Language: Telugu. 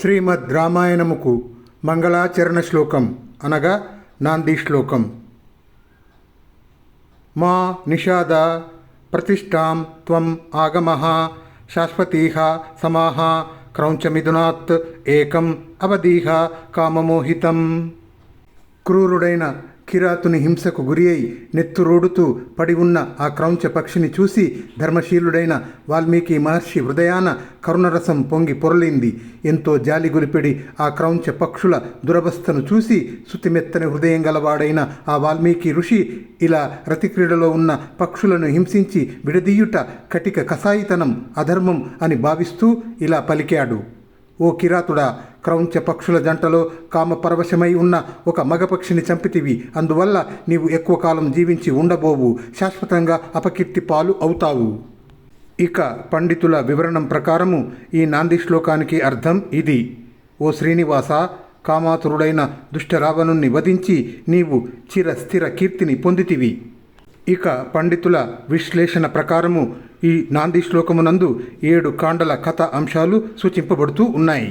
శ్రీమద్ రామాయణముకు మంగళాచరణ శ్లోకం అనగా నాంది శ్లోకం. మా నిషాద ప్రతిష్టాం త్వం ఆగమః శాశ్వతీః సమాః క్రౌంచమిథునాత్ ఏకం అవధీః కామమోహితం. క్రూరుడైన కిరాతుని హింసకు గురి అయి నెత్తురోడుతూ పడి ఉన్న ఆ క్రౌంచ పక్షిని చూసి ధర్మశీలుడైన వాల్మీకి మహర్షి హృదయాన కరుణరసం పొంగి పొరలింది. ఎంతో జాలి గులిపిడి ఆ క్రౌంచ పక్షుల దురవస్థను చూసి శుతిమెత్తని హృదయం గలవాడైన ఆ వాల్మీకి ఋషి ఇలా రతిక్రీడలో ఉన్న పక్షులను హింసించి విడదీయుట కటిక కసాయితనం, అధర్మం అని భావిస్తూ ఇలా పలికాడు. ఓ కిరాతుడా, క్రౌంచ పక్షుల జంటలో కామపరవశమై ఉన్న ఒక మగపక్షిని చంపితివి. అందువల్ల నీవు ఎక్కువ కాలం జీవించి ఉండబోవు, శాశ్వతంగా అపకీర్తి పాలు అవుతావు. ఇక పండితుల వివరణం ప్రకారము ఈ నాంది శ్లోకానికి అర్థం ఇది. ఓ శ్రీనివాస, కామాతురుడైన దుష్ట రావణుణ్ణి వధించి నీవు చిరస్థిర కీర్తిని పొందితివి. ఇక పండితుల విశ్లేషణ ప్రకారము ఈ నాంది శ్లోకమునందు 7 కాండల కథ అంశాలు సూచింపబడుతూ ఉన్నాయి.